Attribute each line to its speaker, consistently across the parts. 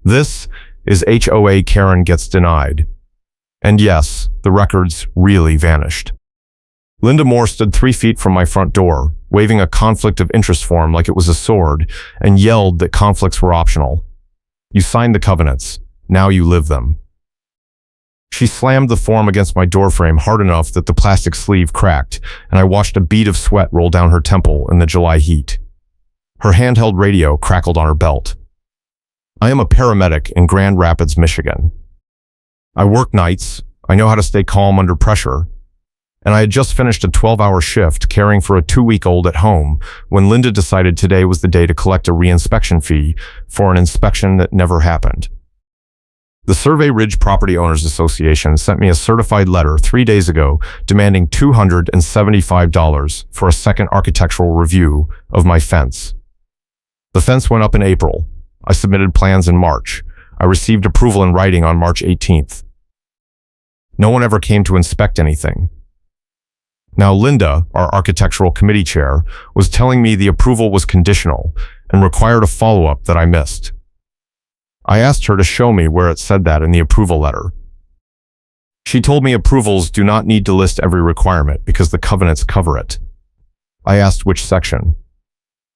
Speaker 1: This is HOA Karen Gets Denied. And yes, the records really vanished. Linda Moore stood 3 feet from my front door, waving a conflict of interest form like it was a sword, and yelled that conflicts were optional. You signed the covenants. Now you live them. She slammed the form against my doorframe hard enough that the plastic sleeve cracked, and I watched a bead of sweat roll down her temple in the July heat. Her handheld radio crackled on her belt. I am a paramedic in Grand Rapids, Michigan. I work nights, I know how to stay calm under pressure, and I had just finished a 12-hour shift caring for a 2-week-old at home when Linda decided today was the day to collect a reinspection fee for an inspection that never happened. The Survey Ridge Property Owners Association sent me a certified letter 3 days ago demanding $275 for a second architectural review of my fence. The fence went up in April. I submitted plans in March. I received approval in writing on March 18th. No one ever came to inspect anything. Now Linda, our architectural committee chair, was telling me the approval was conditional and required a follow-up that I missed. I asked her to show me where it said that in the approval letter. She told me approvals do not need to list every requirement because the covenants cover it. I asked which section.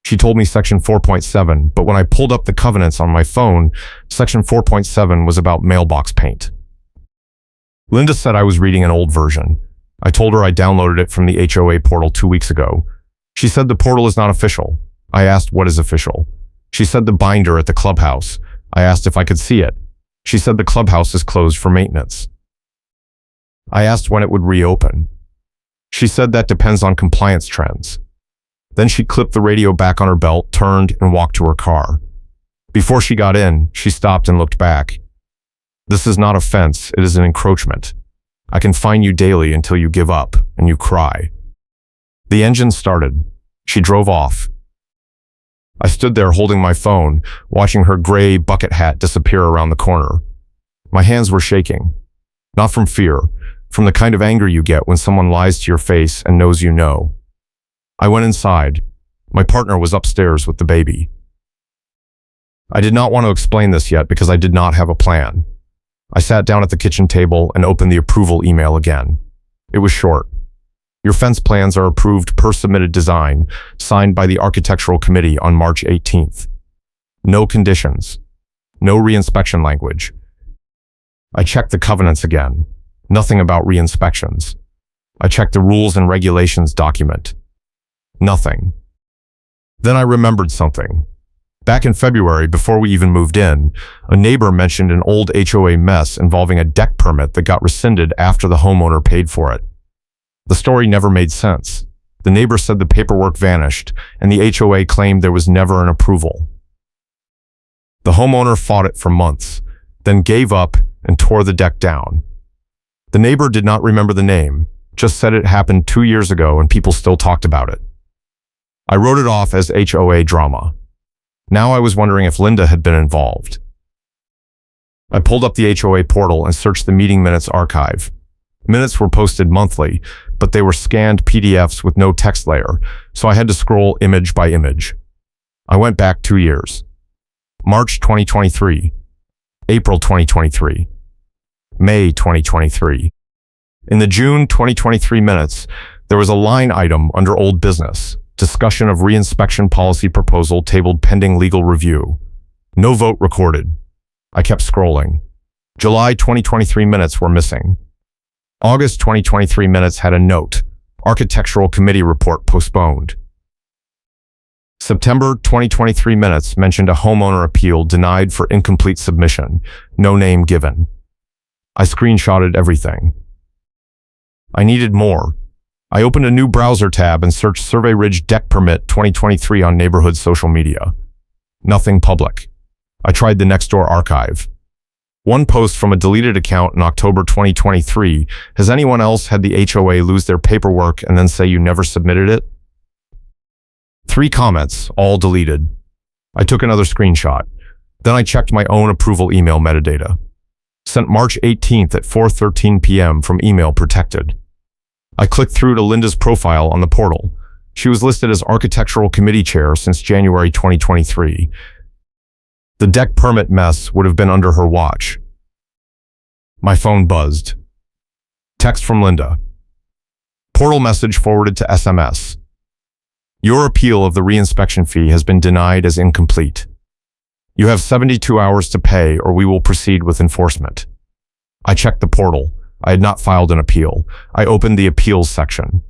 Speaker 1: She told me section 4.7, but when I pulled up the covenants on my phone, section 4.7 was about mailbox paint. Linda said I was reading an old version. I told her I downloaded it from the HOA portal 2 weeks ago. She said the portal is not official. I asked what is official. She said the binder at the clubhouse. I asked if I could see it. She said the clubhouse is closed for maintenance. I asked when it would reopen. She said that depends on compliance trends. Then she clipped the radio back on her belt, turned, and walked to her car. Before she got in, she stopped and looked back. This is not a fence, it is an encroachment. I can fine you daily until you give up, and you cry. The engine started. She drove off. I stood there holding my phone, watching her gray bucket hat disappear around the corner. My hands were shaking. Not from fear, from the kind of anger you get when someone lies to your face and knows you know. I went inside. My partner was upstairs with the baby. I did not want to explain this yet because I did not have a plan. I sat down at the kitchen table and opened the approval email again. It was short. Your fence plans are approved per submitted design, signed by the Architectural Committee on March 18th. No conditions. No reinspection language. I checked the covenants again. Nothing about reinspections. I checked the rules and regulations document. Nothing. Then I remembered something. Back in February, before we even moved in, a neighbor mentioned an old HOA mess involving a deck permit that got rescinded after the homeowner paid for it. The story never made sense. The neighbor said the paperwork vanished, and the HOA claimed there was never an approval. The homeowner fought it for months, then gave up and tore the deck down. The neighbor did not remember the name, just said it happened 2 years ago and people still talked about it. I wrote it off as HOA drama. Now I was wondering if Linda had been involved. I pulled up the HOA portal and searched the meeting minutes archive. Minutes were posted monthly, but they were scanned PDFs with no text layer, so I had to scroll image by image. I went back 2 years. March 2023, April 2023, May 2023. In the June 2023 minutes, there was a line item under old business, discussion of reinspection policy proposal tabled pending legal review. No vote recorded. I kept scrolling. July 2023 minutes were missing. August 2023 minutes had a note, Architectural Committee report postponed. September 2023 minutes mentioned a homeowner appeal denied for incomplete submission, no name given. I screenshotted everything. I needed more. I opened a new browser tab and searched Survey Ridge Deck Permit 2023 on neighborhood social media. Nothing public. I tried the Nextdoor archive. One post from a deleted account in October 2023. Has anyone else had the HOA lose their paperwork and then say you never submitted it? 3 comments, all deleted. I took another screenshot. Then I checked my own approval email metadata. Sent March 18th at 4:13 p.m. from email protected. I clicked through to Linda's profile on the portal. She was listed as Architectural Committee Chair since January 2023. The deck permit mess would have been under her watch. My phone buzzed. Text from Linda. Portal message forwarded to SMS. Your appeal of the reinspection fee has been denied as incomplete. You have 72 hours to pay or we will proceed with enforcement. I checked the portal. I had not filed an appeal. I opened the appeals section.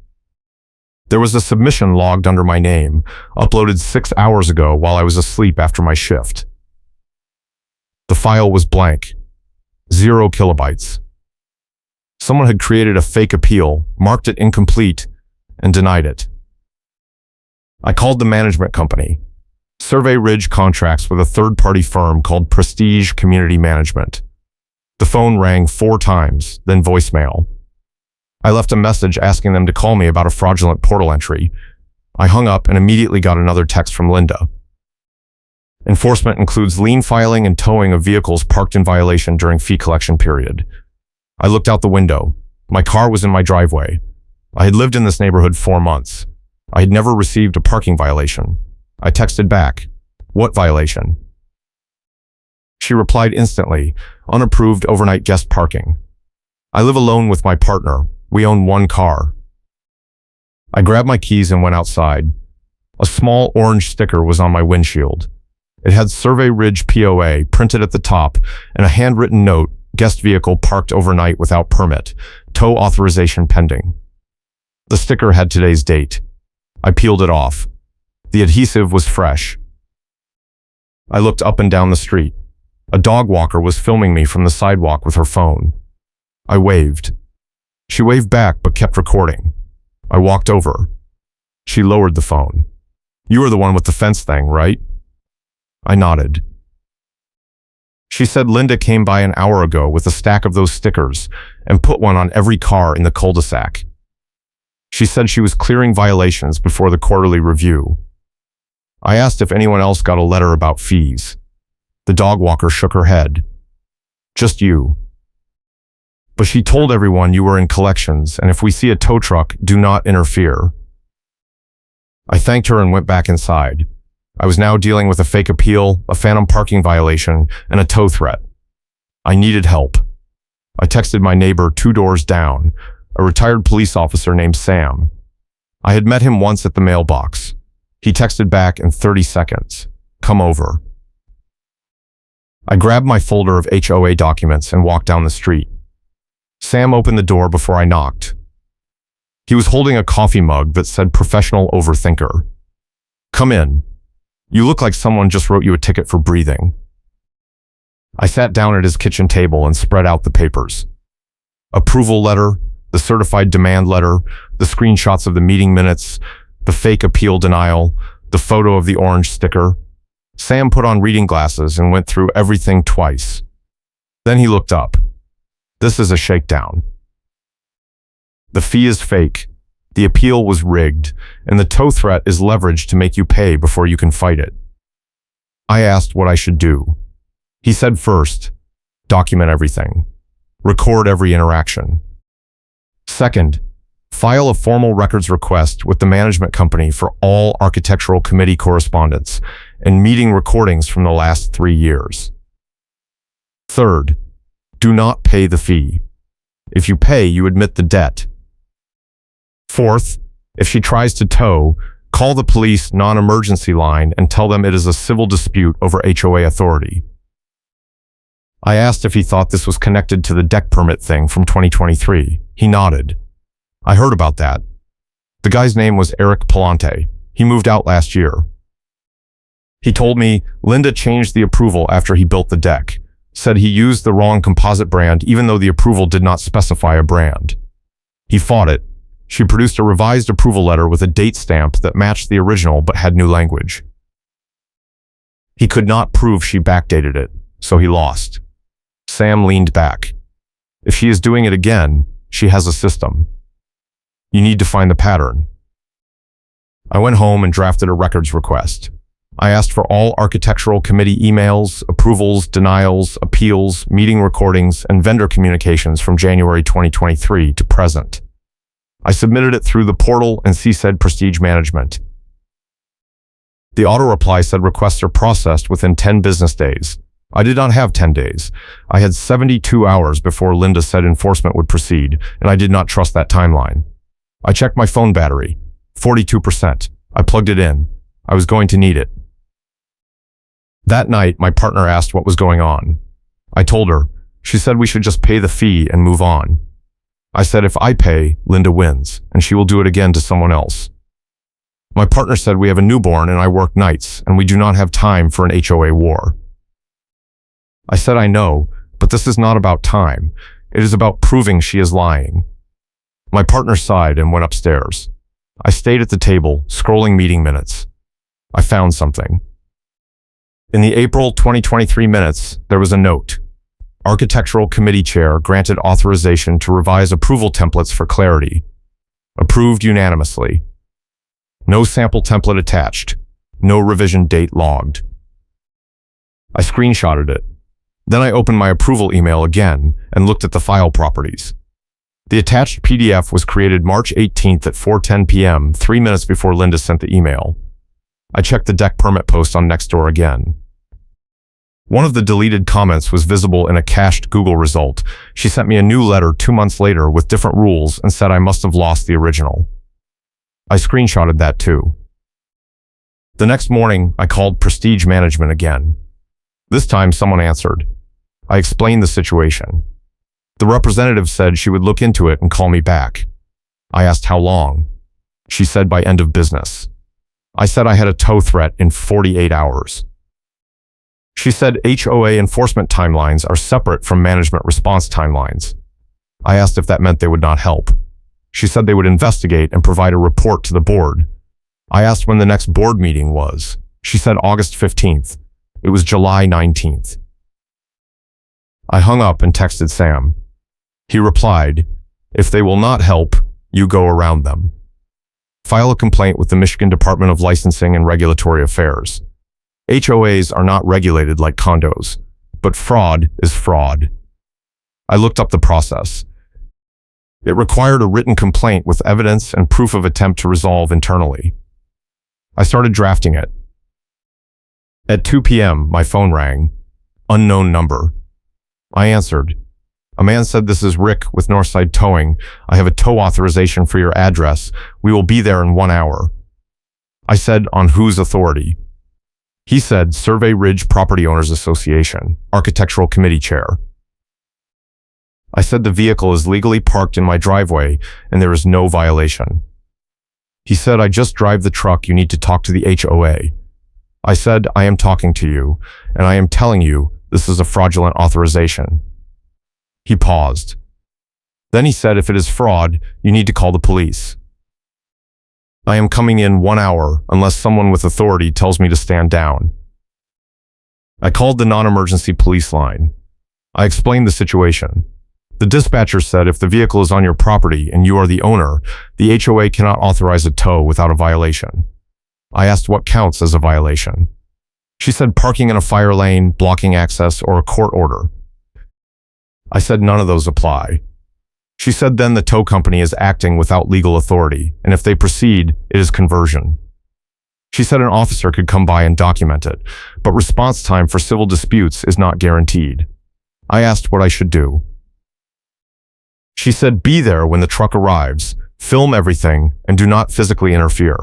Speaker 1: There was a submission logged under my name, uploaded 6 hours ago while I was asleep after my shift. The file was blank. 0 kilobytes. Someone had created a fake appeal, marked it incomplete, and denied it. I called the management company. Survey Ridge contracts with a third-party firm called Prestige Community Management. The phone rang 4 times, then voicemail. I left a message asking them to call me about a fraudulent portal entry. I hung up and immediately got another text from Linda. Enforcement includes lien filing and towing of vehicles parked in violation during fee collection period. I looked out the window. My car was in my driveway. I had lived in this neighborhood 4 months. I had never received a parking violation. I texted back, "What violation?" She replied instantly, "Unapproved overnight guest parking." I live alone with my partner. We own 1 car. I grabbed my keys and went outside. A small orange sticker was on my windshield. It had Survey Ridge POA printed at the top and a handwritten note, "Guest vehicle parked overnight without permit. Tow authorization pending." The sticker had today's date. I peeled it off. The adhesive was fresh. I looked up and down the street. A dog walker was filming me from the sidewalk with her phone. I waved. She waved back but kept recording. I walked over. She lowered the phone. "You are the one with the fence thing, right?" I nodded. She said Linda came by an hour ago with a stack of those stickers and put one on every car in the cul-de-sac. She said she was clearing violations before the quarterly review. I asked if anyone else got a letter about fees. The dog walker shook her head. "Just you. But she told everyone you were in collections, and if we see a tow truck, do not interfere." I thanked her and went back inside. I was now dealing with a fake appeal, a phantom parking violation, and a tow threat. I needed help. I texted my neighbor 2 doors down, a retired police officer named Sam. I had met him once at the mailbox. He texted back in 30 seconds. "Come over." I grabbed my folder of HOA documents and walked down the street. Sam opened the door before I knocked. He was holding a coffee mug that said "Professional Overthinker." "Come in. You look like someone just wrote you a ticket for breathing." I sat down at his kitchen table and spread out the papers. Approval letter, the certified demand letter, the screenshots of the meeting minutes, the fake appeal denial, the photo of the orange sticker. Sam put on reading glasses and went through everything twice. Then he looked up. "This is a shakedown. The fee is fake. The appeal was rigged, and the tow threat is leveraged to make you pay before you can fight it." I asked what I should do. He said, "First, document everything. Record every interaction. Second, file a formal records request with the management company for all architectural committee correspondence and meeting recordings from the last 3 years. Third, do not pay the fee. If you pay, you admit the debt. Fourth, if she tries to tow, call the police non-emergency line and tell them it is a civil dispute over HOA authority." I asked if he thought this was connected to the deck permit thing from 2023. He nodded. "I heard about that. The guy's name was Eric Palante. He moved out last year. He told me Linda changed the approval after he built the deck, said he used the wrong composite brand even though the approval did not specify a brand. He fought it. She produced a revised approval letter with a date stamp that matched the original but had new language. He could not prove she backdated it, so he lost. Sam leaned back. "If she is doing it again, she has a system. You need to find the pattern." I went home and drafted a records request. I asked for all architectural committee emails, approvals, denials, appeals, meeting recordings, and vendor communications from January 2023 to present. I submitted it through the portal and CSED Prestige Management. The auto reply said requests are processed within 10 business days. I did not have 10 days. I had 72 hours before Linda said enforcement would proceed, and I did not trust that timeline. I checked my phone battery. 42%. I plugged it in. I was going to need it. That night, my partner asked what was going on. I told her. She said we should just pay the fee and move on. I said if I pay, Linda wins, and she will do it again to someone else. My partner said we have a newborn and I work nights, and we do not have time for an HOA war. I said I know, but this is not about time. It is about proving she is lying. My partner sighed and went upstairs. I stayed at the table, scrolling meeting minutes. I found something. In the April 2023 minutes, there was a note. Architectural Committee Chair granted authorization to revise approval templates for clarity. Approved unanimously. No sample template attached. No revision date logged. I screenshotted it. Then I opened my approval email again and looked at the file properties. The attached PDF was created March 18th at 4:10 p.m., 3 minutes before Linda sent the email. I checked the deck permit post on Nextdoor again. One of the deleted comments was visible in a cached Google result. She sent me a new letter 2 months later with different rules and said I must have lost the original. I screenshotted that too. The next morning, I called Prestige Management again. This time, someone answered. I explained the situation. The representative said she would look into it and call me back. I asked how long. She said by end of business. I said I had a tow threat in 48 hours. She said HOA enforcement timelines are separate from management response timelines. I asked if that meant they would not help. She said they would investigate and provide a report to the board. I asked when the next board meeting was. She said August 15th. It was July 19th. I hung up and texted Sam. He replied, if they will not help, you go around them. File a complaint with the Michigan Department of Licensing and Regulatory Affairs. HOAs are not regulated like condos, but fraud is fraud. I looked up the process. It required a written complaint with evidence and proof of attempt to resolve internally. I started drafting it. At 2 p.m., my phone rang. Unknown number. I answered. A man said, this is Rick with Northside Towing. I have a tow authorization for your address. We will be there in 1 hour. I said, on whose authority? He said, Survey Ridge Property Owners Association, Architectural Committee Chair. I said the vehicle is legally parked in my driveway and there is no violation. He said, I just drive the truck. You need to talk to the HOA. I said, I am talking to you, and I am telling you this is a fraudulent authorization. He paused. Then he said, if it is fraud, you need to call the police. I am coming in 1 hour unless someone with authority tells me to stand down. I called the non-emergency police line. I explained the situation. The dispatcher said if the vehicle is on your property and you are the owner, the HOA cannot authorize a tow without a violation. I asked what counts as a violation. She said parking in a fire lane, blocking access, or a court order. I said none of those apply. She said then the tow company is acting without legal authority, and if they proceed, it is conversion. She said an officer could come by and document it, but response time for civil disputes is not guaranteed. I asked what I should do. She said be there when the truck arrives, film everything, and do not physically interfere.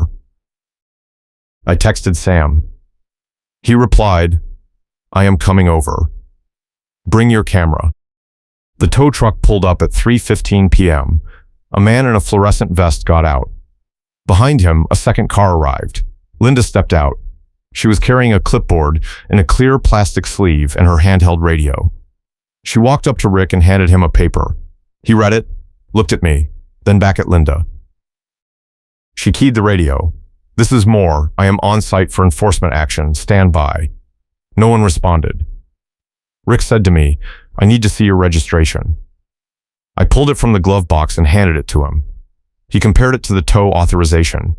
Speaker 1: I texted Sam. He replied, I am coming over. Bring your camera. The tow truck pulled up at 3:15 p.m. A man in a fluorescent vest got out. Behind him, a second car arrived. Linda stepped out. She was carrying a clipboard and a clear plastic sleeve and her handheld radio. She walked up to Rick and handed him a paper. He read it, looked at me, then back at Linda. She keyed the radio. This is Moore. I am on site for enforcement action. Stand by. No one responded. Rick said to me, I need to see your registration. I pulled it from the glove box and handed it to him. He compared it to the tow authorization.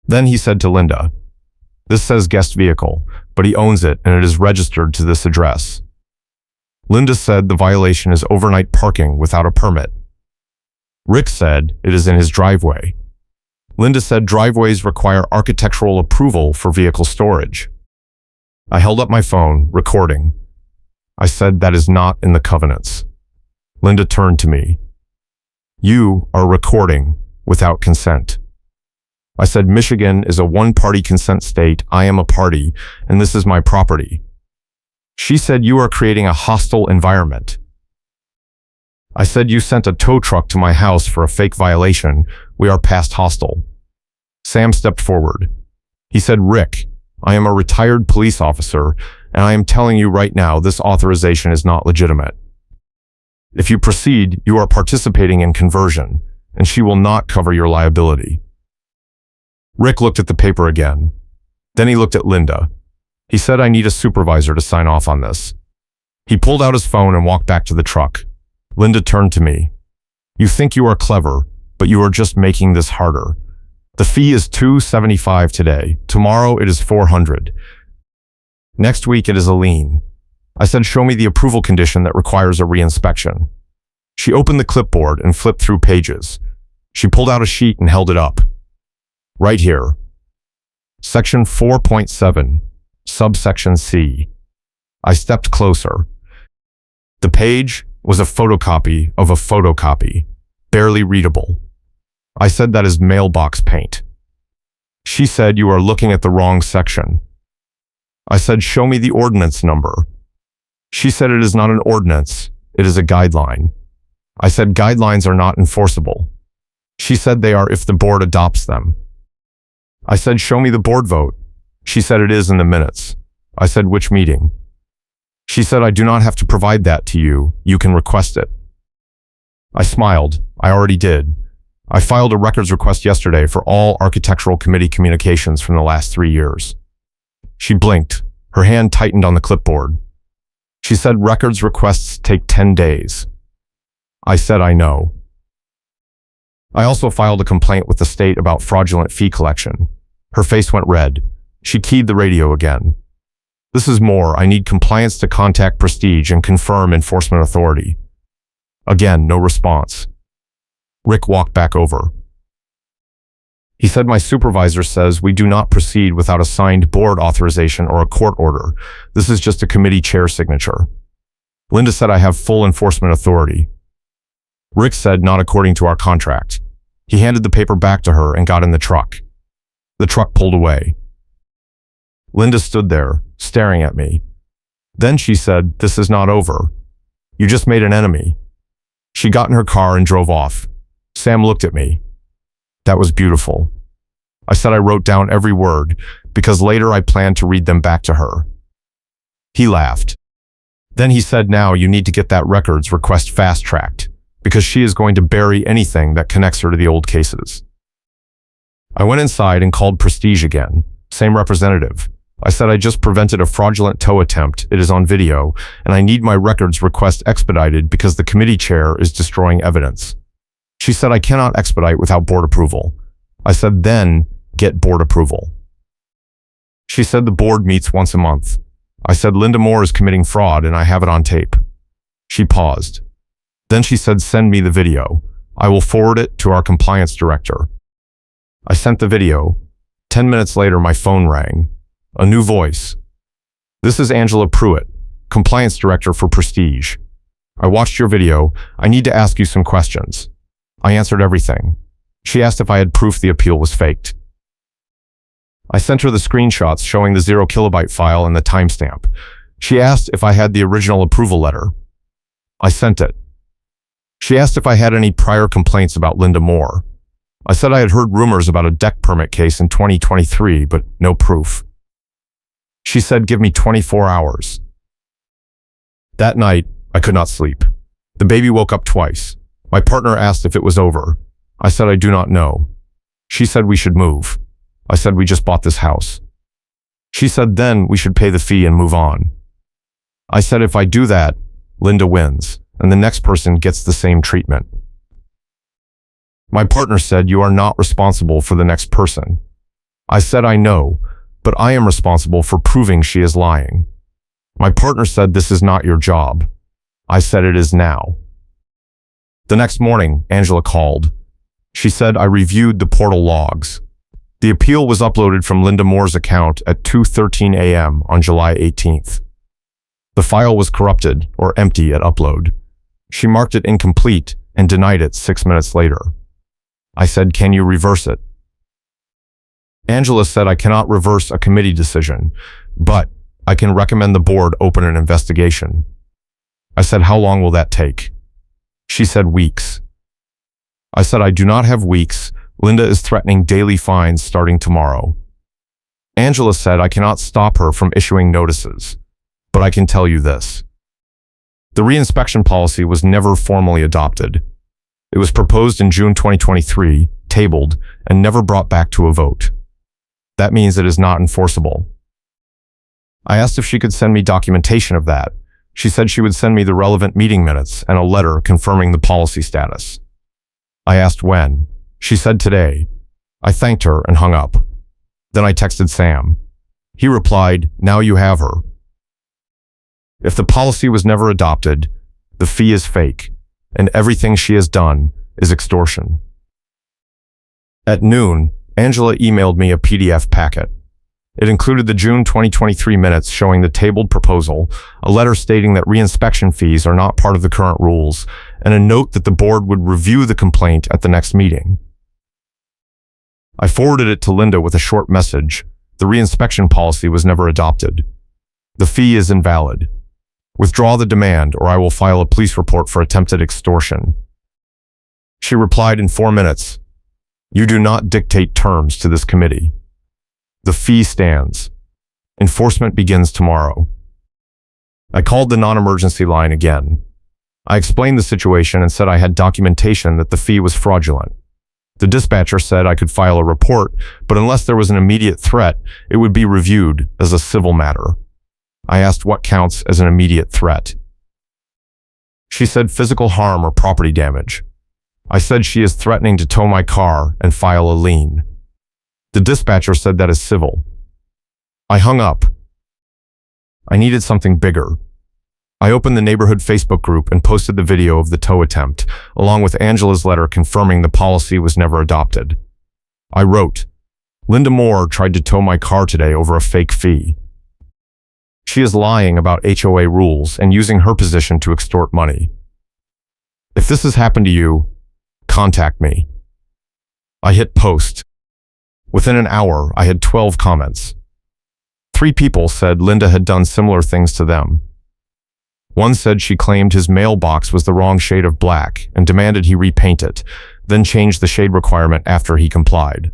Speaker 1: Then he said to Linda, this says guest vehicle, but he owns it and it is registered to this address. Linda said the violation is overnight parking without a permit. Rick said it is in his driveway. Linda said driveways require architectural approval for vehicle storage. I held up my phone, recording. I said that is not in the covenants. Linda turned to me. You are recording without consent. I said Michigan is a one-party consent state, I am a party, and this is my property. She said you are creating a hostile environment. I said you sent a tow truck to my house for a fake violation, we are past hostile. Sam stepped forward. He said, Rick, I am a retired police officer, and I am telling you right now this authorization is not legitimate. If you proceed, you are participating in conversion, and she will not cover your liability. Rick looked at the paper again. Then he looked at Linda. He said, I need a supervisor to sign off on this. He pulled out his phone and walked back to the truck. Linda turned to me. You think you are clever, but you are just making this harder. The fee is $275 today. Tomorrow it is $400. Next week it is a lien. I said, show me the approval condition that requires a reinspection. She opened the clipboard and flipped through pages. She pulled out a sheet and held it up. Right here. Section 4.7, subsection C. I stepped closer. The page was a photocopy of a photocopy, barely readable. I said that is mailbox paint. She said you are looking at the wrong section. I said, show me the ordinance number. She said it is not an ordinance, it is a guideline. I said guidelines are not enforceable. She said they are if the board adopts them. I said, show me the board vote. She said it is in the minutes. I said, which meeting? She said, I do not have to provide that to you. You can request it. I smiled. I already did. I filed a records request yesterday for all architectural committee communications from the last 3 years. She blinked. Her hand tightened on the clipboard. She said records requests take 10 days. I said, I know. I also filed a complaint with the state about fraudulent fee collection. Her face went red. She keyed the radio again. This is more. I need compliance to contact Prestige and confirm enforcement authority. Again, no response. Rick walked back over. He said, my supervisor says we do not proceed without a signed board authorization or a court order. This is just a committee chair signature. Linda said I have full enforcement authority. Rick said not according to our contract. He handed the paper back to her and got in the truck. The truck pulled away. Linda stood there, staring at me. Then she said, this is not over. You just made an enemy. She got in her car and drove off. Sam looked at me. That was beautiful. I said I wrote down every word because later I planned to read them back to her. He laughed. Then he said, now you need to get that records request fast-tracked because she is going to bury anything that connects her to the old cases. I went inside and called Prestige again. Same representative. I said I just prevented a fraudulent tow attempt. It is on video, and I need my records request expedited because the committee chair is destroying evidence. She said I cannot expedite without board approval. I said then get board approval. She said the board meets once a month. I said Linda Moore is committing fraud and I have it on tape. She paused. Then she said send me the video. I will forward it to our compliance director. I sent the video. 10 minutes later my phone rang. A new voice. This is Angela Pruitt, compliance director for Prestige. I watched your video. I need to ask you some questions. I answered everything. She asked if I had proof the appeal was faked. I sent her the screenshots showing the 0 kilobyte file and the timestamp. She asked if I had the original approval letter. I sent it. She asked if I had any prior complaints about Linda Moore. I said I had heard rumors about a deck permit case in 2023, but no proof. She said, give me 24 hours. That night, I could not sleep. The baby woke up twice. My partner asked if it was over. I said, I do not know. She said we should move. I said, we just bought this house. She said, then we should pay the fee and move on. I said, if I do that, Linda wins, and the next person gets the same treatment. My partner said, you are not responsible for the next person. I said, I know, but I am responsible for proving she is lying. My partner said, this is not your job. I said, it is now. The next morning, Angela called. She said I reviewed the portal logs. The appeal was uploaded from Linda Moore's account at 2:13 a.m. on July 18th. The file was corrupted or empty at upload. She marked it incomplete and denied it 6 minutes later. I said, "Can you reverse it?" Angela said I cannot reverse a committee decision, but I can recommend the board open an investigation. I said, "How long will that take?" She said, "Weeks." I said, "I do not have weeks. Linda is threatening daily fines starting tomorrow." Angela said I cannot stop her from issuing notices, but I can tell you this. The reinspection policy was never formally adopted. It was proposed in June 2023, tabled, and never brought back to a vote. That means it is not enforceable. I asked if she could send me documentation of that. She said she would send me the relevant meeting minutes and a letter confirming the policy status. I asked when. She said today. I thanked her and hung up. Then I texted Sam. He replied, "Now you have her." If the policy was never adopted, the fee is fake, and everything she has done is extortion. At noon, Angela emailed me a PDF packet. It included the June 2023 minutes showing the tabled proposal, a letter stating that reinspection fees are not part of the current rules, and a note that the board would review the complaint at the next meeting. I forwarded it to Linda with a short message. The reinspection policy was never adopted. The fee is invalid. Withdraw the demand or I will file a police report for attempted extortion. She replied in 4 minutes, "You do not dictate terms to this committee. The fee stands. Enforcement begins tomorrow." I called the non-emergency line again. I explained the situation and said I had documentation that the fee was fraudulent. The dispatcher said I could file a report, but unless there was an immediate threat, it would be reviewed as a civil matter. I asked what counts as an immediate threat. She said physical harm or property damage. I said she is threatening to tow my car and file a lien. The dispatcher said that is civil. I hung up. I needed something bigger. I opened the neighborhood Facebook group and posted the video of the tow attempt, along with Angela's letter confirming the policy was never adopted. I wrote, "Linda Moore tried to tow my car today over a fake fee. She is lying about HOA rules and using her position to extort money. If this has happened to you, contact me." I hit post. Within an hour, I had 12 comments. 3 people said Linda had done similar things to them. One said she claimed his mailbox was the wrong shade of black and demanded he repaint it, then changed the shade requirement after he complied.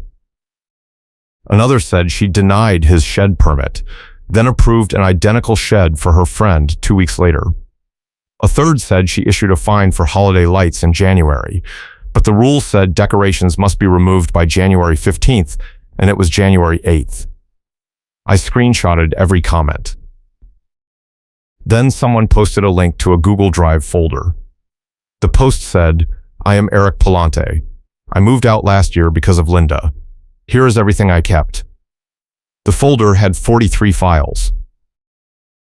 Speaker 1: Another said she denied his shed permit, then approved an identical shed for her friend 2 weeks later. A third said she issued a fine for holiday lights in January, but the rule said decorations must be removed by January 15th, and it was January 8th. I screenshotted every comment. Then someone posted a link to a Google Drive folder. The post said, "I am Eric Palante. I moved out last year because of Linda. Here is everything I kept." The folder had 43 files.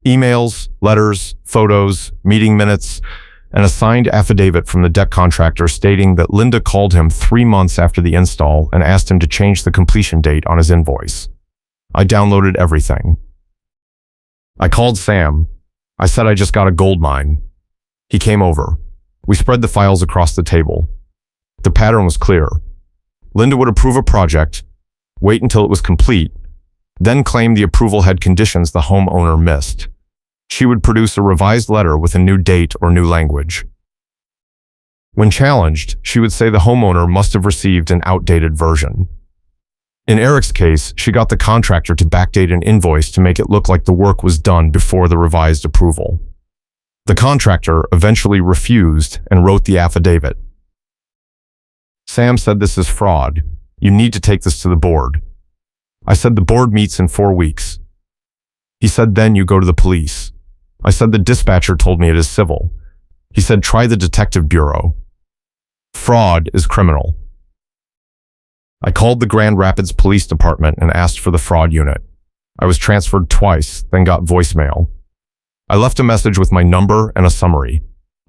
Speaker 1: Emails, letters, photos, meeting minutes, and a signed affidavit from the deck contractor stating that Linda called him 3 months after the install and asked him to change the completion date on his invoice. I downloaded everything. I called Sam. I said I just got a gold mine. He came over. We spread the files across the table. The pattern was clear. Linda would approve a project, wait until it was complete, then claim the approval had conditions the homeowner missed. She would produce a revised letter with a new date or new language. When challenged, she would say the homeowner must have received an outdated version. In Eric's case, she got the contractor to backdate an invoice to make it look like the work was done before the revised approval. The contractor eventually refused and wrote the affidavit. Sam said this is fraud. You need to take this to the board. I said the board meets in 4 weeks. He said then you go to the police. I said the dispatcher told me it is civil. He said try the detective bureau. Fraud is criminal. I called the Grand Rapids Police Department and asked for the fraud unit. I was transferred twice, then got voicemail. I left a message with my number and a summary.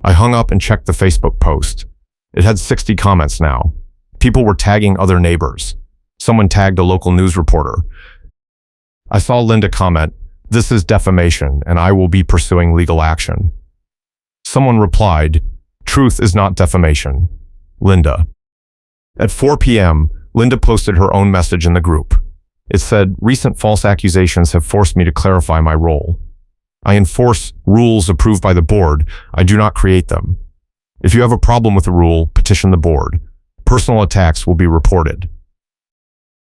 Speaker 1: I hung up and checked the Facebook post. It had 60 comments now. People were tagging other neighbors. Someone tagged a local news reporter. I saw Linda comment, "This is defamation and I will be pursuing legal action." Someone replied, "Truth is not defamation. Linda." At 4 p.m., Linda posted her own message in the group. It said, "Recent false accusations have forced me to clarify my role. I enforce rules approved by the board. I do not create them. If you have a problem with the rule, petition the board. Personal attacks will be reported."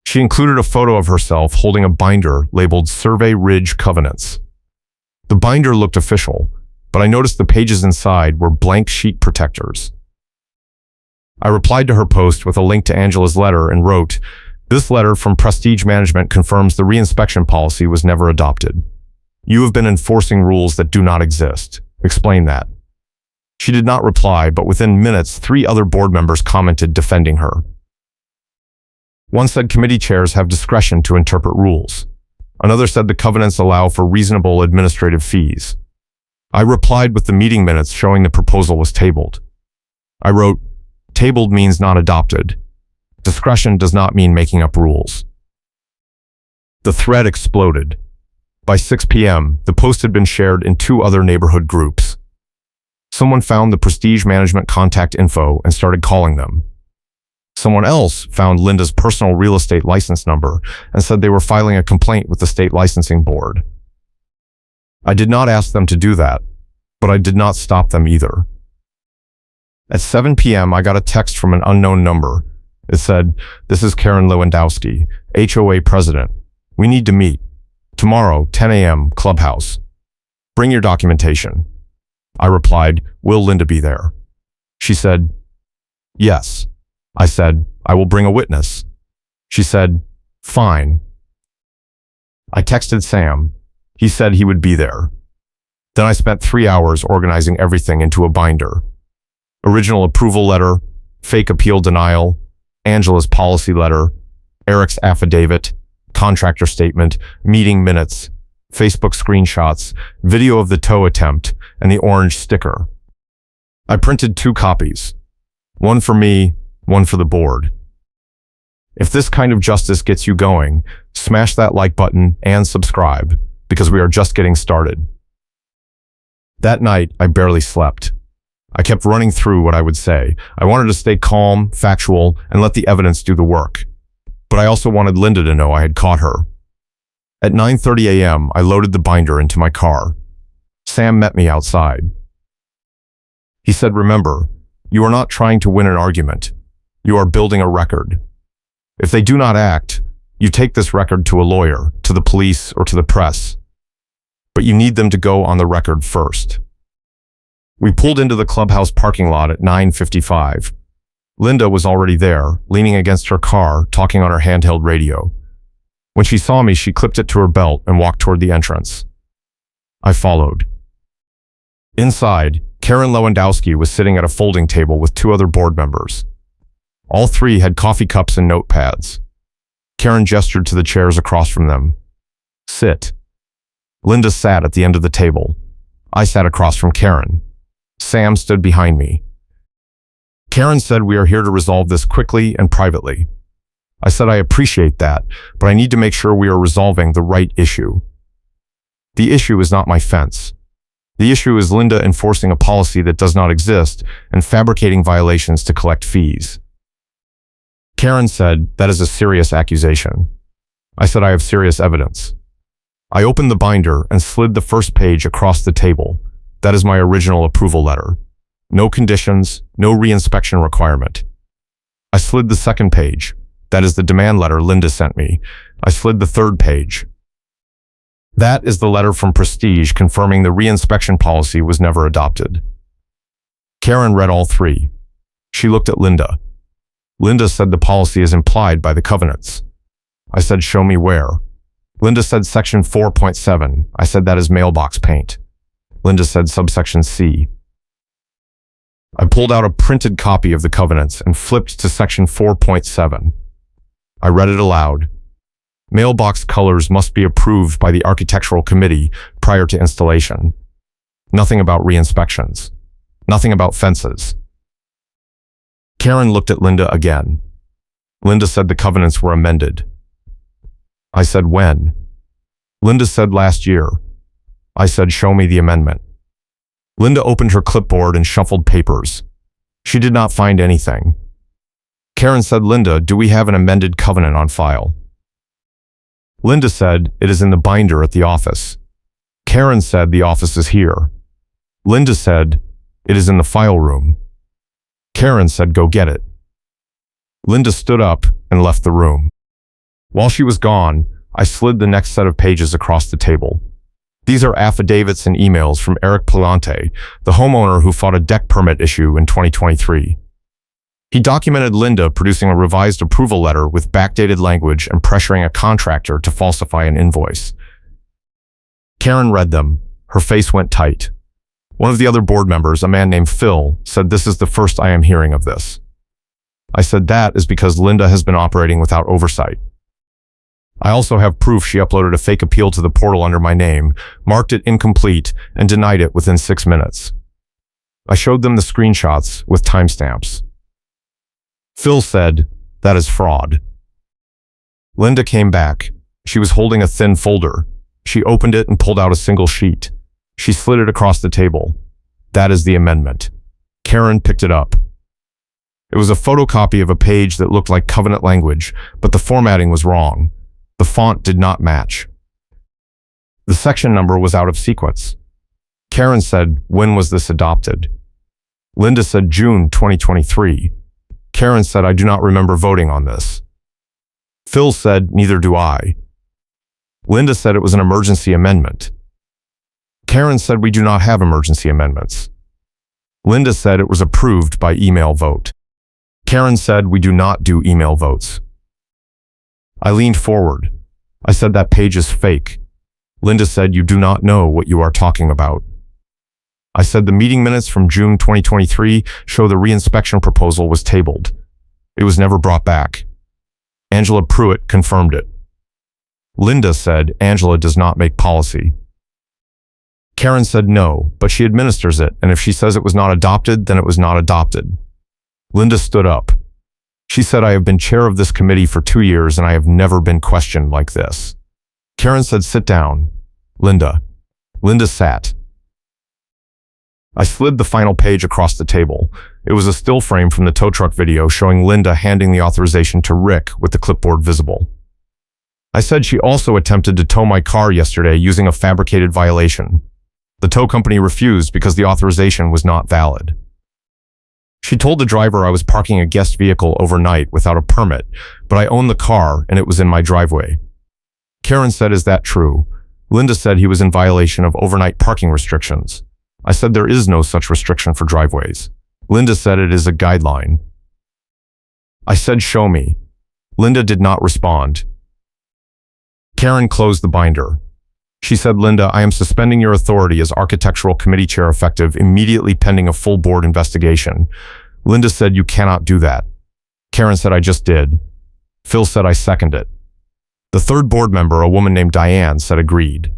Speaker 1: She included a photo of herself holding a binder labeled Survey Ridge Covenants. The binder looked official, but I noticed the pages inside were blank sheet protectors. I replied to her post with a link to Angela's letter and wrote, "This letter from Prestige Management confirms the reinspection policy was never adopted. You have been enforcing rules that do not exist. Explain that." She did not reply, but within minutes, 3 other board members commented defending her. One said committee chairs have discretion to interpret rules. Another said the covenants allow for reasonable administrative fees. I replied with the meeting minutes showing the proposal was tabled. I wrote, "Tabled means not adopted. Discretion does not mean making up rules." The thread exploded. By 6 p.m., the post had been shared in 2 other neighborhood groups. Someone found the Prestige Management contact info and started calling them. Someone else found Linda's personal real estate license number and said they were filing a complaint with the state licensing board. I did not ask them to do that, but I did not stop them either. At 7 p.m., I got a text from an unknown number. It said, "This is Karen Lewandowski, HOA president. We need to meet. Tomorrow, 10 a.m., clubhouse. Bring your documentation." I replied, "Will Linda be there?" She said, "Yes." I said, "I will bring a witness." She said, "Fine." I texted Sam. He said he would be there. Then I spent 3 hours organizing everything into a binder. Original approval letter, fake appeal denial, Angela's policy letter, Eric's affidavit, contractor statement, meeting minutes, Facebook screenshots, video of the tow attempt, and the orange sticker. I printed 2 copies, one for me, one for the board. If this kind of justice gets you going, smash that like button and subscribe, because we are just getting started. That night, I barely slept. I kept running through what I would say. I wanted to stay calm, factual, and let the evidence do the work. But I also wanted Linda to know I had caught her. At 9:30 a.m., I loaded the binder into my car. Sam met me outside. He said, "Remember, you are not trying to win an argument. You are building a record. If they do not act, you take this record to a lawyer, to the police, or to the press. But you need them to go on the record first." We pulled into the clubhouse parking lot at 9:55. Linda was already there, leaning against her car, talking on her handheld radio. When she saw me, she clipped it to her belt and walked toward the entrance. I followed. Inside, Karen Lewandowski was sitting at a folding table with 2 other board members. All 3 had coffee cups and notepads. Karen gestured to the chairs across from them. "Sit." Linda sat at the end of the table. I sat across from Karen. Sam stood behind me. Karen said, "We are here to resolve this quickly and privately." I said, "I appreciate that, but I need to make sure we are resolving the right issue. The issue is not my fence. The issue is Linda enforcing a policy that does not exist and fabricating violations to collect fees." Karen said, "That is a serious accusation." I said, "I have serious evidence." I opened the binder and slid the first page across the table. That is my original approval letter. No conditions, no reinspection requirement. I slid the second page. That is the demand letter Linda sent me. I slid the third page. That is the letter from Prestige confirming the reinspection policy was never adopted. Karen read all 3. She looked at Linda. Linda said the policy is implied by the covenants. I said, "Show me where." Linda said section 4.7. I said that is mailbox paint. Linda said subsection C. I pulled out a printed copy of the covenants and flipped to section 4.7. I read it aloud. Mailbox colors must be approved by the architectural committee prior to installation. Nothing about re-inspections. Nothing about fences. Karen looked at Linda again. Linda said the covenants were amended. I said, when? Linda said, last year. I said, show me the amendment. Linda opened her clipboard and shuffled papers. She did not find anything. Karen said, Linda, do we have an amended covenant on file? Linda said, it is in the binder at the office. Karen said, the office is here. Linda said, it is in the file room. Karen said, go get it. Linda stood up and left the room. While she was gone, I slid the next set of pages across the table. These are affidavits and emails from Eric Palante, the homeowner who fought a deck permit issue in 2023. He documented Linda producing a revised approval letter with backdated language and pressuring a contractor to falsify an invoice. Karen read them. Her face went tight. One of the other board members, a man named Phil, said, this is the first I am hearing of this. I said, that is because Linda has been operating without oversight. I also have proof she uploaded a fake appeal to the portal under my name, marked it incomplete, and denied it within 6 minutes. I showed them the screenshots with timestamps. Phil said, that is fraud. Linda came back. She was holding a thin folder. She opened it and pulled out a single sheet. She slid it across the table. That is the amendment. Karen picked it up. It was a photocopy of a page that looked like covenant language, but the formatting was wrong. The font did not match. The section number was out of sequence. Karen said, when was this adopted? Linda said, June 2023. Karen said, I do not remember voting on this. Phil said, neither do I. Linda said it was an emergency amendment. Karen said, we do not have emergency amendments. Linda said it was approved by email vote. Karen said, we do not do email votes. I leaned forward. I said, that page is fake. Linda said, you do not know what you are talking about. I said, the meeting minutes from June 2023 show the reinspection proposal was tabled. It was never brought back. Angela Pruitt confirmed it. Linda said, Angela does not make policy. Karen said no, but she administers it, and if she says it was not adopted, then it was not adopted. Linda stood up. She said, I have been chair of this committee for 2 years and I have never been questioned like this. Karen said, sit down. Linda. Linda sat. I slid the final page across the table. It was a still frame from the tow truck video showing Linda handing the authorization to Rick with the clipboard visible. I said she also attempted to tow my car yesterday using a fabricated violation. The tow company refused because the authorization was not valid. She told the driver I was parking a guest vehicle overnight without a permit, but I owned the car and it was in my driveway. Karen said, is that true? Linda said he was in violation of overnight parking restrictions. I said there is no such restriction for driveways. Linda said it is a guideline. I said, show me. Linda did not respond. Karen closed the binder. She said, Linda, I am suspending your authority as architectural committee chair effective immediately pending a full board investigation. Linda said, you cannot do that. Karen said, I just did. Phil said, I second it. The third board member, a woman named Diane, said agreed.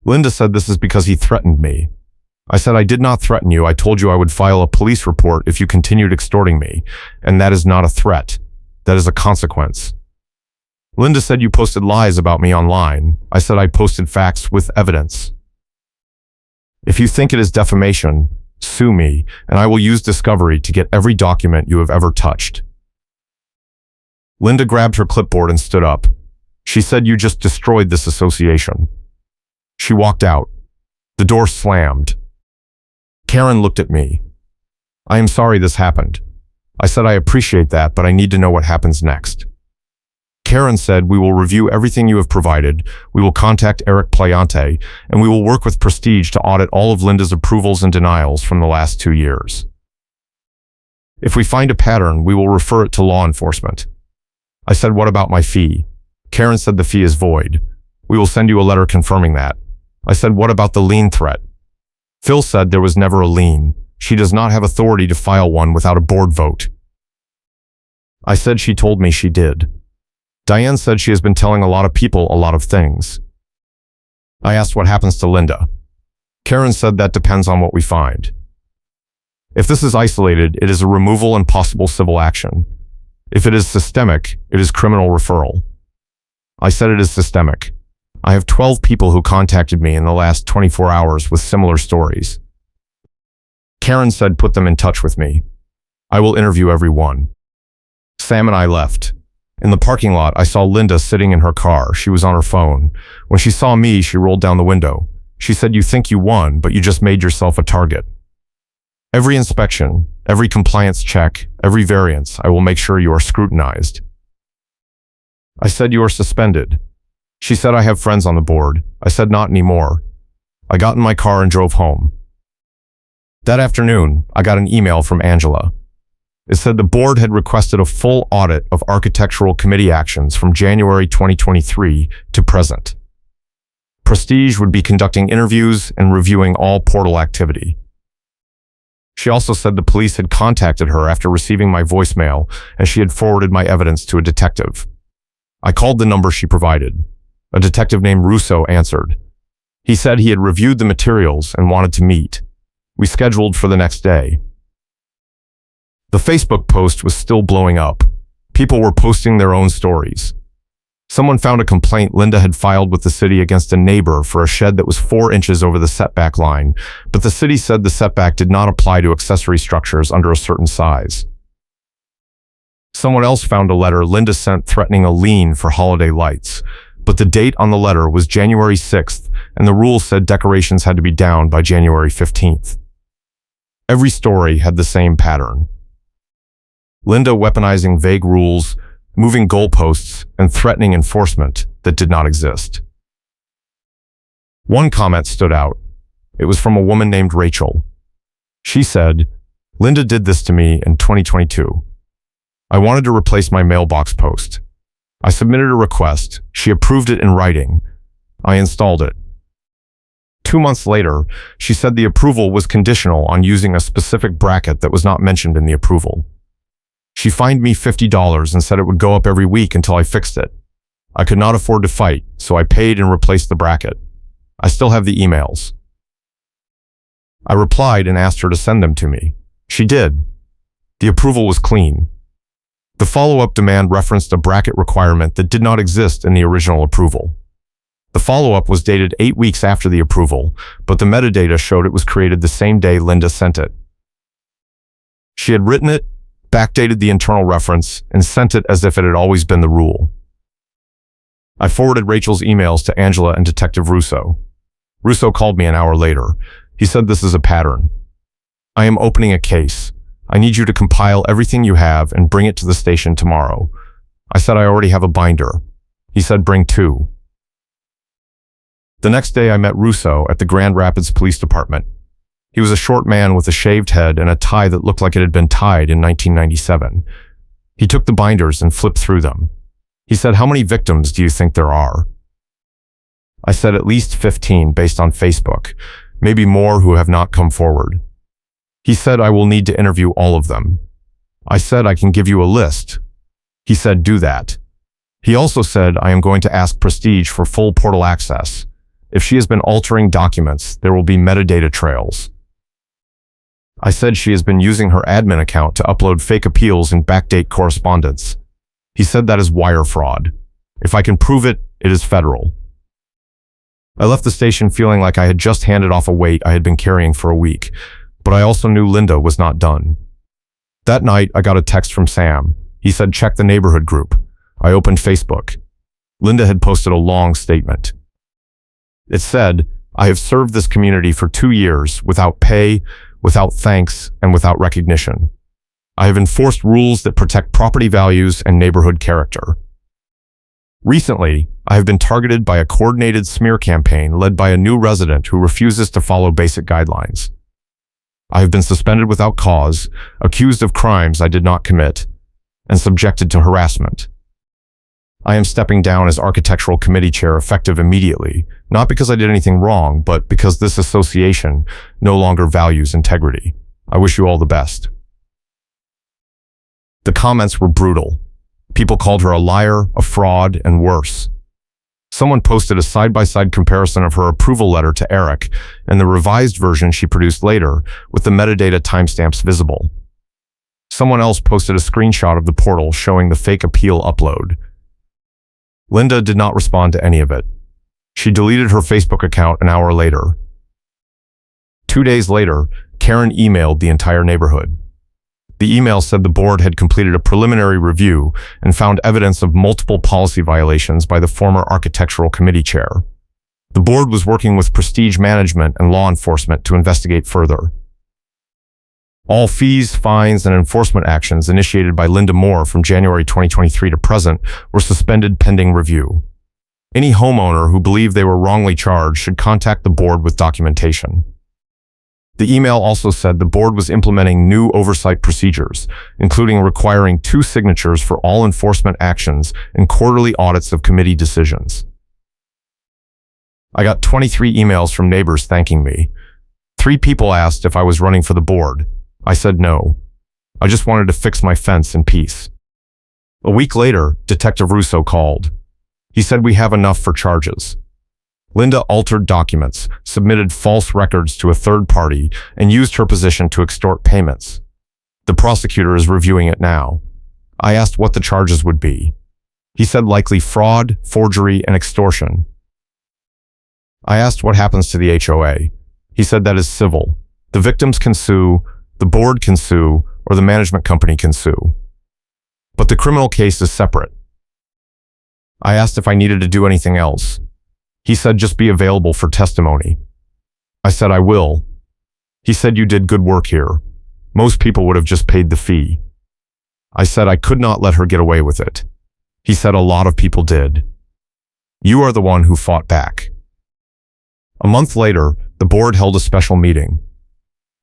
Speaker 1: Linda said, this is because he threatened me. I said, I did not threaten you. I told you I would file a police report if you continued extorting me, and that is not a threat. That is a consequence. Linda said, you posted lies about me online. I said, I posted facts with evidence. If you think it is defamation, sue me, and I will use discovery to get every document you have ever touched. Linda grabbed her clipboard and stood up. She said, you just destroyed this association. She walked out. The door slammed. Karen looked at me. I am sorry this happened. I said, I appreciate that, but I need to know what happens next. Karen said, we will review everything you have provided, we will contact Eric Palante, and we will work with Prestige to audit all of Linda's approvals and denials from the last 2 years. If we find a pattern, we will refer it to law enforcement. I said, what about my fee? Karen said the fee is void. We will send you a letter confirming that. I said, what about the lien threat? Phil said there was never a lien. She does not have authority to file one without a board vote. I said she told me she did. Diane said she has been telling a lot of people a lot of things. I asked what happens to Linda. Karen said that depends on what we find. If this is isolated, it is a removal and possible civil action. If it is systemic, it is criminal referral. I said it is systemic. I have 12 people who contacted me in the last 24 hours with similar stories. Karen said put them in touch with me. I will interview every one. Sam and I left. In the parking lot, I saw Linda sitting in her car. She was on her phone. When she saw me, she rolled down the window. She said, "You think you won, but you just made yourself a target. Every inspection, every compliance check, every variance, I will make sure you are scrutinized." I said, "You are suspended." She said, "I have friends on the board." I said, "Not anymore." I got in my car and drove home. That afternoon, I got an email from Angela. It said the board had requested a full audit of architectural committee actions from January 2023 to present. Prestige would be conducting interviews and reviewing all portal activity. She also said the police had contacted her after receiving my voicemail, and she had forwarded my evidence to a detective. I called the number she provided. A detective named Russo answered. He said he had reviewed the materials and wanted to meet. We scheduled for the next day. The Facebook post was still blowing up. People were posting their own stories. Someone found a complaint Linda had filed with the city against a neighbor for a shed that was 4 inches over the setback line, but the city said the setback did not apply to accessory structures under a certain size. Someone else found a letter Linda sent threatening a lien for holiday lights, but the date on the letter was January 6th, and the rule said decorations had to be down by January 15th. Every story had the same pattern. Linda weaponizing vague rules, moving goalposts, and threatening enforcement that did not exist. One comment stood out. It was from a woman named Rachel. She said, "Linda did this to me in 2022. I wanted to replace my mailbox post. I submitted a request. She approved it in writing. I installed it. 2 months later, she said the approval was conditional on using a specific bracket that was not mentioned in the approval. She fined me $50 and said it would go up every week until I fixed it. I could not afford to fight, so I paid and replaced the bracket. I still have the emails." I replied and asked her to send them to me. She did. The approval was clean. The follow-up demand referenced a bracket requirement that did not exist in the original approval. The follow-up was dated 8 weeks after the approval, but the metadata showed it was created the same day Linda sent it. She had written it, backdated the internal reference, and sent it as if it had always been the rule. I forwarded Rachel's emails to Angela and Detective Russo. Russo called me an hour later. He said, "This is a pattern. I am opening a case. I need you to compile everything you have and bring it to the station tomorrow." I said I already have a binder. He said, "Bring 2. The next day I met Russo at the Grand Rapids Police Department. He was a short man with a shaved head and a tie that looked like it had been tied in 1997. He took the binders and flipped through them. He said, "How many victims do you think there are?" I said, "At least 15 based on Facebook, maybe more who have not come forward." He said, "I will need to interview all of them." I said, "I can give you a list." He said, "Do that." He also said, "I am going to ask Prestige for full portal access. If she has been altering documents, there will be metadata trails." I said she has been using her admin account to upload fake appeals and backdate correspondence. He said that is wire fraud. If I can prove it, it is federal. I left the station feeling like I had just handed off a weight I had been carrying for a week, but I also knew Linda was not done. That night, I got a text from Sam. He said, "Check the neighborhood group." I opened Facebook. Linda had posted a long statement. It said, "I have served this community for 2 years without pay, without thanks, and without recognition. I have enforced rules that protect property values and neighborhood character. Recently, I have been targeted by a coordinated smear campaign led by a new resident who refuses to follow basic guidelines. I have been suspended without cause, accused of crimes I did not commit, and subjected to harassment. I am stepping down as architectural committee chair effective immediately, not because I did anything wrong, but because this association no longer values integrity. I wish you all the best." The comments were brutal. People called her a liar, a fraud, and worse. Someone posted a side-by-side comparison of her approval letter to Eric and the revised version she produced later with the metadata timestamps visible. Someone else posted a screenshot of the portal showing the fake appeal upload. Linda did not respond to any of it. She deleted her Facebook account an hour later. 2 days later, Karen emailed the entire neighborhood. The email said the board had completed a preliminary review and found evidence of multiple policy violations by the former architectural committee chair. The board was working with Prestige Management and law enforcement to investigate further. All fees, fines, and enforcement actions initiated by Linda Moore from January 2023 to present were suspended pending review. Any homeowner who believed they were wrongly charged should contact the board with documentation. The email also said the board was implementing new oversight procedures, including requiring 2 signatures for all enforcement actions and quarterly audits of committee decisions. I got 23 emails from neighbors thanking me. 3 people asked if I was running for the board. I said no. I just wanted to fix my fence in peace. A week later, Detective Russo called. He said we have enough for charges. Linda altered documents, submitted false records to a third party, and used her position to extort payments. The prosecutor is reviewing it now. I asked what the charges would be. He said likely fraud, forgery, and extortion. I asked what happens to the HOA. He said that is civil. The victims can sue, the board can sue, or the management company can sue. But the criminal case is separate. I asked if I needed to do anything else. He said just be available for testimony. I said I will. He said you did good work here. Most people would have just paid the fee. I said I could not let her get away with it. He said a lot of people did. You are the one who fought back. A month later, the board held a special meeting.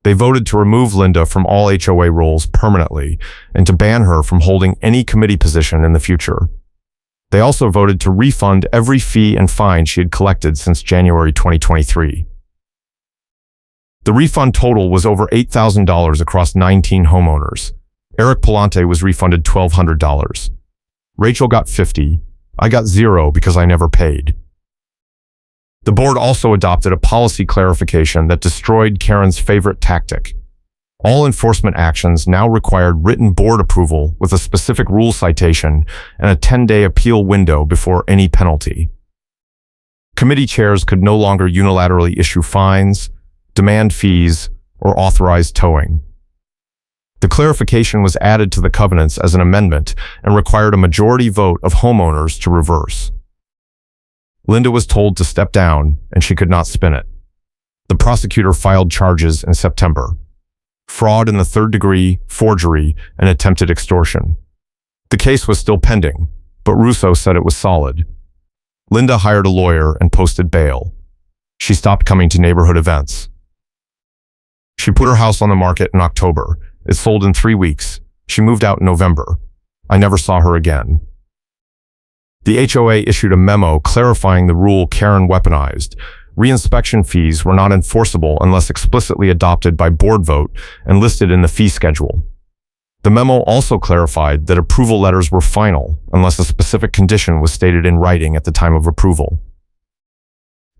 Speaker 1: They voted to remove Linda from all HOA roles permanently and to ban her from holding any committee position in the future. They also voted to refund every fee and fine she had collected since January 2023. The refund total was over $8,000 across 19 homeowners. Eric Palante was refunded $1,200. Rachel got $50. I got $0 because I never paid. The board also adopted a policy clarification that destroyed Karen's favorite tactic. All enforcement actions now required written board approval with a specific rule citation and a 10-day appeal window before any penalty. Committee chairs could no longer unilaterally issue fines, demand fees, or authorize towing. The clarification was added to the covenants as an amendment and required a majority vote of homeowners to reverse. Linda was told to step down, and she could not spin it. The prosecutor filed charges in September: fraud in the 3rd degree, forgery, and attempted extortion. The case was still pending, but Russo said it was solid. Linda hired a lawyer and posted bail. She stopped coming to neighborhood events. She put her house on the market in October. It sold in 3 weeks. She moved out in November. I never saw her again. The HOA issued a memo clarifying the rule Karen weaponized. Reinspection fees were not enforceable unless explicitly adopted by board vote and listed in the fee schedule. The memo also clarified that approval letters were final unless a specific condition was stated in writing at the time of approval.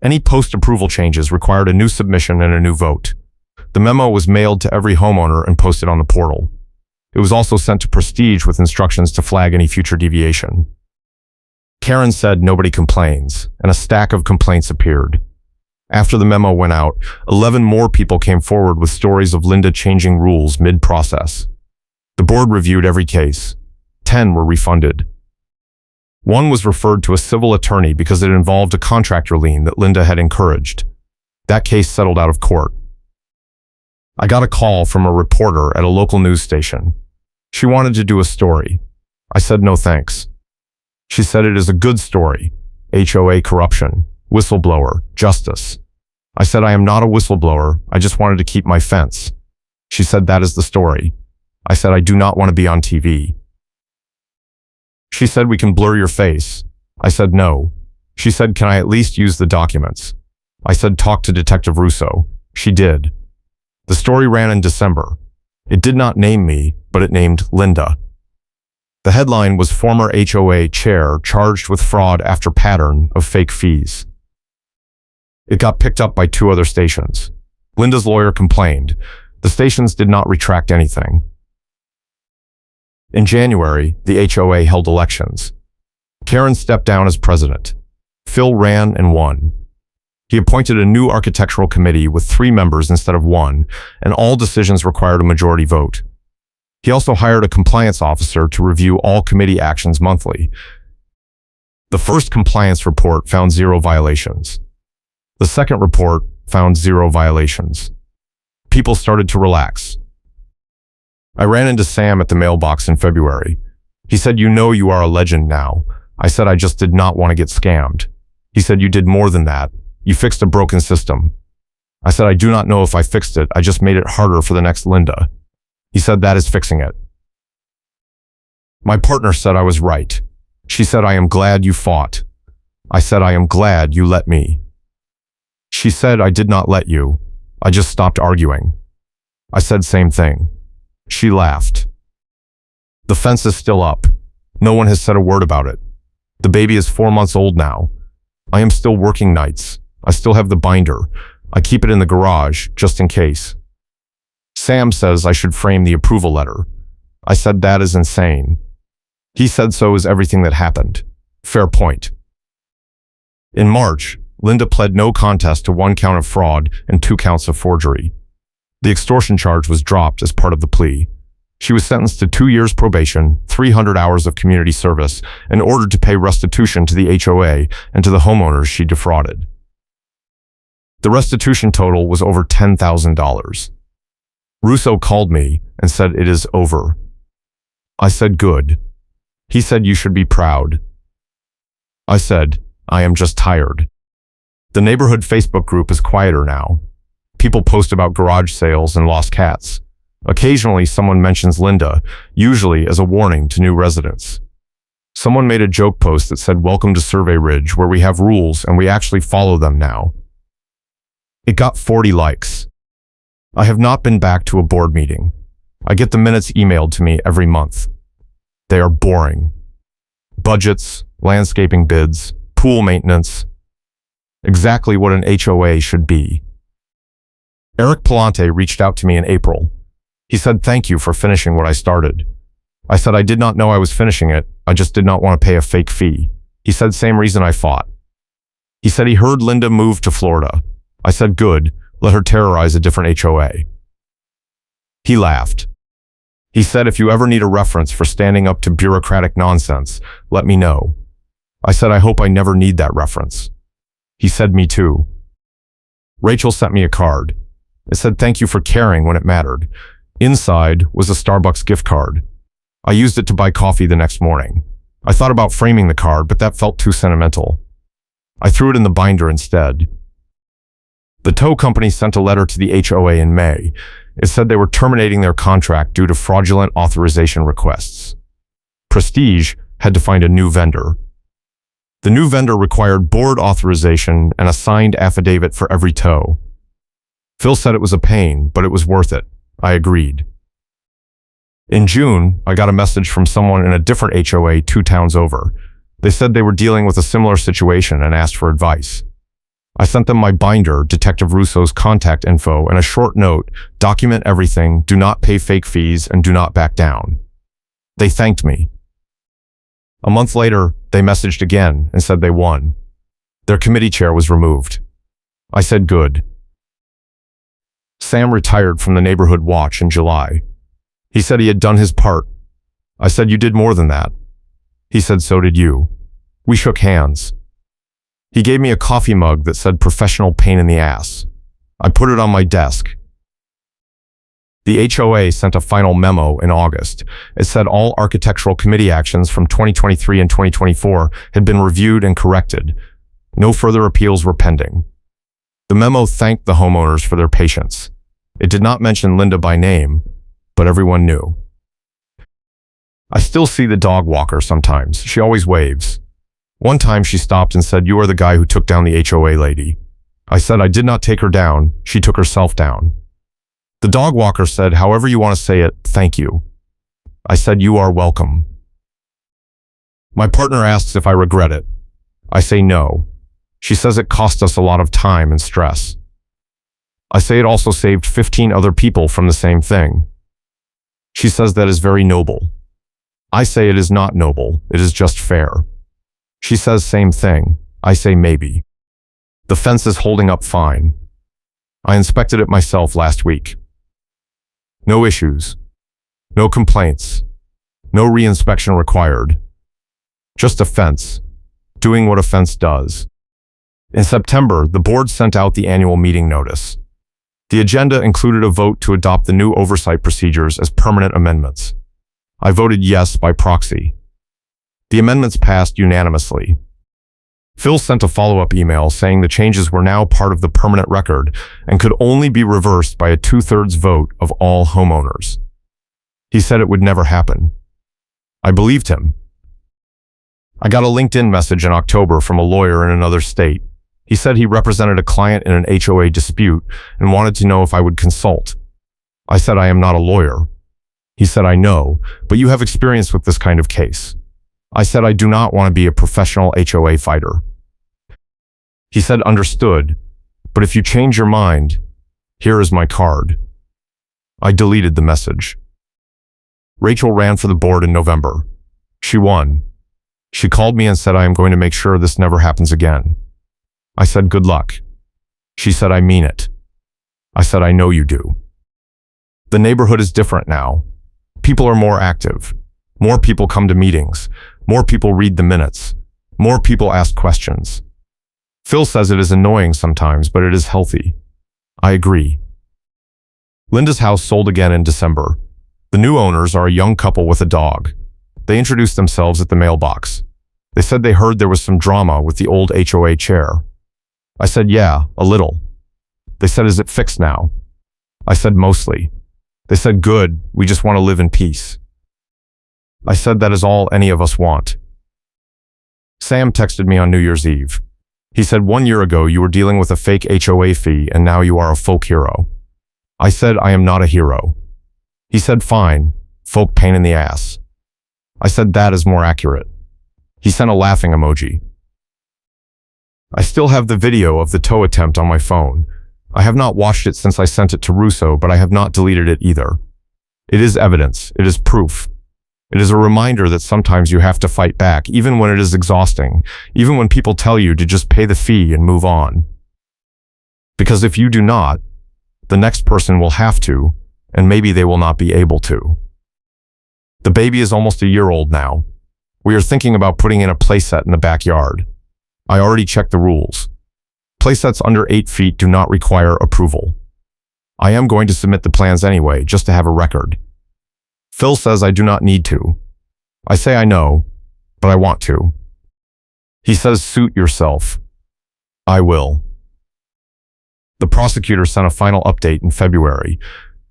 Speaker 1: Any post-approval changes required a new submission and a new vote. The memo was mailed to every homeowner and posted on the portal. It was also sent to Prestige with instructions to flag any future deviation. Karen said nobody complains, and a stack of complaints appeared. After the memo went out, 11 more people came forward with stories of Linda changing rules mid-process. The board reviewed every case. 10 were refunded. One was referred to a civil attorney because it involved a contractor lien that Linda had encouraged. That case settled out of court. I got a call from a reporter at a local news station. She wanted to do a story. I said no thanks. She said it is a good story. HOA corruption, whistleblower, justice. I said I am not a whistleblower, I just wanted to keep my fence. She said that is the story. I said I do not want to be on TV. She said we can blur your face. I said no. She said can I at least use the documents? I said talk to Detective Russo. She did. The story ran in December. It did not name me, but it named Linda. The headline was former HOA chair charged with fraud after pattern of fake fees. It got picked up by 2 other stations. Linda's lawyer complained. The stations did not retract anything. In January, the HOA held elections. Karen stepped down as president. Phil ran and won. He appointed a new architectural committee with 3 members instead of 1, and all decisions required a majority vote. He also hired a compliance officer to review all committee actions monthly. The first compliance report found 0 violations. The second report found 0 violations. People started to relax. I ran into Sam at the mailbox in February. He said, "You know you are a legend now." I said, "I just did not want to get scammed." He said, "You did more than that. You fixed a broken system." I said, "I do not know if I fixed it. I just made it harder for the next Linda." He said, "That is fixing it." My partner said I was right. She said, "I am glad you fought." I said, "I am glad you let me." She said, "I did not let you. I just stopped arguing." I said, "Same thing." She laughed. The fence is still up. No one has said a word about it. The baby is 4 months old now. I am still working nights. I still have the binder. I keep it in the garage, just in case. Sam says I should frame the approval letter. I said that is insane. He said so is everything that happened. Fair point. In March, Linda pled no contest to 1 count of fraud and 2 counts of forgery. The extortion charge was dropped as part of the plea. She was sentenced to 2 years probation, 300 hours of community service, and ordered to pay restitution to the HOA and to the homeowners she defrauded. The restitution total was over $10,000. Russo called me and said it is over. I said good. He said you should be proud. I said, I am just tired. The neighborhood Facebook group is quieter now. People post about garage sales and lost cats. Occasionally, someone mentions Linda, usually as a warning to new residents. Someone made a joke post that said, "Welcome to Survey Ridge, where we have rules and we actually follow them now." It got 40 likes. I have not been back to a board meeting. I get the minutes emailed to me every month. They are boring. Budgets, landscaping bids, pool maintenance. Exactly what an HOA should be. Eric Palante reached out to me in April. He said, "Thank you for finishing what I started." I said, "I did not know I was finishing it. I just did not want to pay a fake fee." He said, "Same reason I fought." He said he heard Linda moved to Florida. I said, "Good. Let her terrorize a different HOA." He laughed. He said, "If you ever need a reference for standing up to bureaucratic nonsense, let me know." I said, "I hope I never need that reference." He said, "Me too." Rachel sent me a card. It said, "Thank you for caring when it mattered." Inside was a Starbucks gift card. I used it to buy coffee the next morning. I thought about framing the card, but that felt too sentimental. I threw it in the binder instead. The tow company sent a letter to the HOA in May. It said they were terminating their contract due to fraudulent authorization requests. Prestige had to find a new vendor. The new vendor required board authorization and a signed affidavit for every tow. Phil said it was a pain, but it was worth it. I agreed. In June, I got a message from someone in a different HOA 2 towns over. They said they were dealing with a similar situation and asked for advice. I sent them my binder, Detective Russo's contact info, and a short note, "Document everything, do not pay fake fees, and do not back down." They thanked me. A month later, they messaged again and said they won. Their committee chair was removed. I said good. Sam retired from the neighborhood watch in July. He said he had done his part. I said, "You did more than that." He said, "So did you." We shook hands. He gave me a coffee mug that said "Professional Pain in the Ass." I put it on my desk. The HOA sent a final memo in August. It said all architectural committee actions from 2023 and 2024 had been reviewed and corrected. No further appeals were pending. The memo thanked the homeowners for their patience. It did not mention Linda by name, but everyone knew. I still see the dog walker sometimes. She always waves. One time she stopped and said, "You are the guy who took down the HOA lady." I said, "I did not take her down. She took herself down." The dog walker said, "However you want to say it, thank you." I said, "You are welcome." My partner asks if I regret it. I say no. She says it cost us a lot of time and stress. I say it also saved 15 other people from the same thing. She says that is very noble. I say it is not noble, it is just fair. She says same thing. I say maybe. The fence is holding up fine. I inspected it myself last week. No issues. No complaints. No reinspection required. Just a fence. Doing what a fence does. In September, the board sent out the annual meeting notice. The agenda included a vote to adopt the new oversight procedures as permanent amendments. I voted yes by proxy. The amendments passed unanimously. Phil sent a follow-up email saying the changes were now part of the permanent record and could only be reversed by a 2/3 vote of all homeowners. He said it would never happen. I believed him. I got a LinkedIn message in October from a lawyer in another state. He said he represented a client in an HOA dispute and wanted to know if I would consult. I said I am not a lawyer. He said I know, but you have experience with this kind of case. I said I do not want to be a professional HOA fighter. He said understood, but if you change your mind, here is my card. I deleted the message. Rachel ran for the board in November. She won. She called me and said I am going to make sure this never happens again. I said good luck. She said I mean it. I said I know you do. The neighborhood is different now. People are more active. More people come to meetings. More people read the minutes. More people ask questions. Phil says it is annoying sometimes, but it is healthy. I agree. Linda's house sold again in December. The new owners are a young couple with a dog. They introduced themselves at the mailbox. They said they heard there was some drama with the old HOA chair. I said, yeah, a little. They said, is it fixed now? I said, mostly. They said, good, we just want to live in peace. I said that is all any of us want. Sam texted me on New Year's Eve. He said 1 year ago you were dealing with a fake HOA fee and now you are a folk hero. I said I am not a hero. He said fine, folk pain in the ass. I said that is more accurate. He sent a laughing emoji. I still have the video of the tow attempt on my phone. I have not watched it since I sent it to Russo, but I have not deleted it either. It is evidence. It is proof. It is a reminder that sometimes you have to fight back, even when it is exhausting, even when people tell you to just pay the fee and move on. Because if you do not, the next person will have to, and maybe they will not be able to. The baby is almost a year old now. We are thinking about putting in a playset in the backyard. I already checked the rules. Playsets under 8 feet do not require approval. I am going to submit the plans anyway, just to have a record. Phil says I do not need to. I say I know, but I want to. He says suit yourself. I will. The prosecutor sent a final update in February.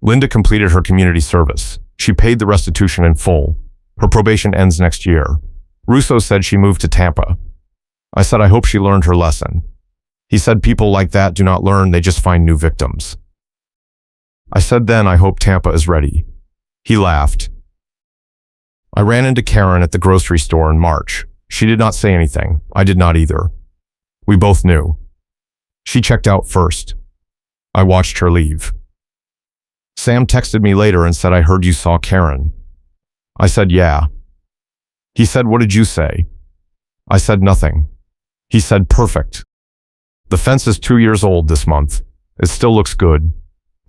Speaker 1: Linda completed her community service. She paid the restitution in full. Her probation ends next year. Russo said she moved to Tampa. I said I hope she learned her lesson. He said people like that do not learn, they just find new victims. I said then I hope Tampa is ready. He laughed. I ran into Karen at the grocery store in March. She did not say anything. I did not either. We both knew. She checked out first. I watched her leave. Sam texted me later and said, I heard you saw Karen. I said, yeah. He said, what did you say? I said nothing. He said, perfect. The fence is 2 years old this month. It still looks good.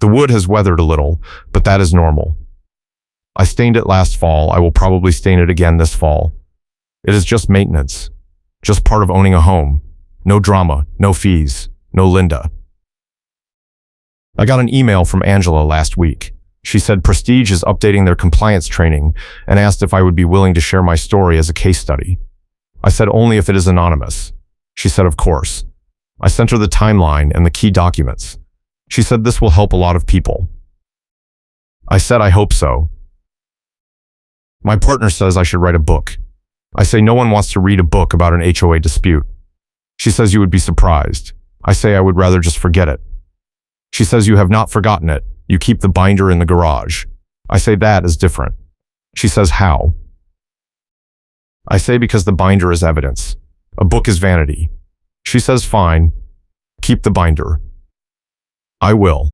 Speaker 1: The wood has weathered a little, but that is normal. I stained it last fall. I will probably stain it again this fall. It is just maintenance. Just part of owning a home. No drama, no fees, no Linda. I got an email from Angela last week. She said Prestige is updating their compliance training and asked if I would be willing to share my story as a case study. I said only if it is anonymous. She said of course. I sent her the timeline and the key documents. She said this will help a lot of people. I said I hope so. My partner says I should write a book. I say no one wants to read a book about an HOA dispute. She says you would be surprised. I say I would rather just forget it. She says you have not forgotten it. You keep the binder in the garage. I say that is different. She says how? I say because the binder is evidence. A book is vanity. She says fine. Keep the binder. I will.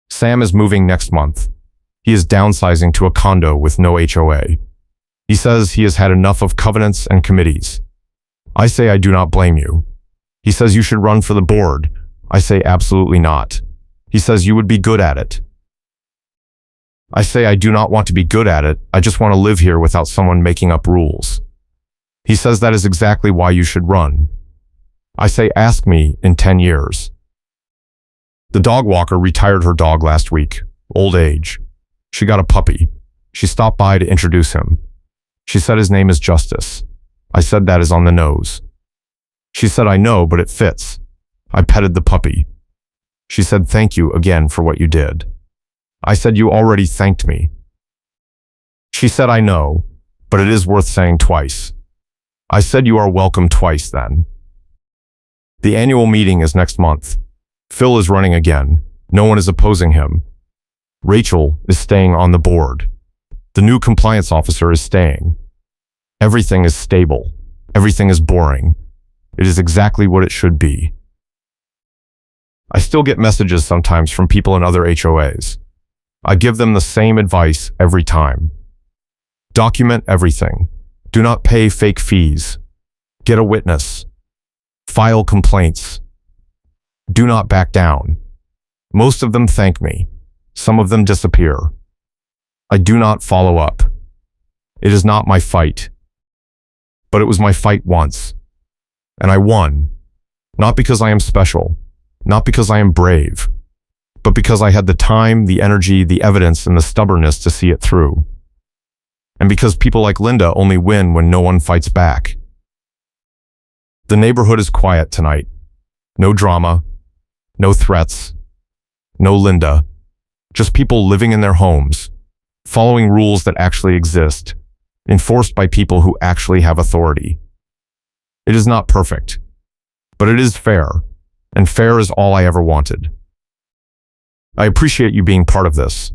Speaker 1: Sam is moving next month. He is downsizing to a condo with no HOA. He says he has had enough of covenants and committees. I say I do not blame you. He says you should run for the board. I say absolutely not. He says you would be good at it. I say I do not want to be good at it. I just want to live here without someone making up rules. He says that is exactly why you should run. I say ask me in 10 years. The dog walker retired her dog last week. Old age. She got a puppy. She stopped by to introduce him. She said his name is Justice. I said that is on the nose. She said I know, but it fits. I petted the puppy. She said thank you again for what you did. I said you already thanked me. She said I know, but it is worth saying twice. I said you are welcome twice then. The annual meeting is next month. Phil is running again. No one is opposing him. Rachel is staying on the board. The new compliance officer is staying. Everything is stable. Everything is boring. It is exactly what it should be. I still get messages sometimes from people in other HOAs. I give them the same advice every time. Document everything. Do not pay fake fees. Get a witness. File complaints. Do not back down. Most of them thank me. Some of them disappear. I do not follow up. It is not my fight. But it was my fight once. And I won. Not because I am special. Not because I am brave. But because I had the time, the energy, the evidence, and the stubbornness to see it through. And because people like Linda only win when no one fights back. The neighborhood is quiet tonight. No drama. No threats. No Linda. Just people living in their homes, following rules that actually exist, enforced by people who actually have authority. It is not perfect, but it is fair, and fair is all I ever wanted. I appreciate you being part of this.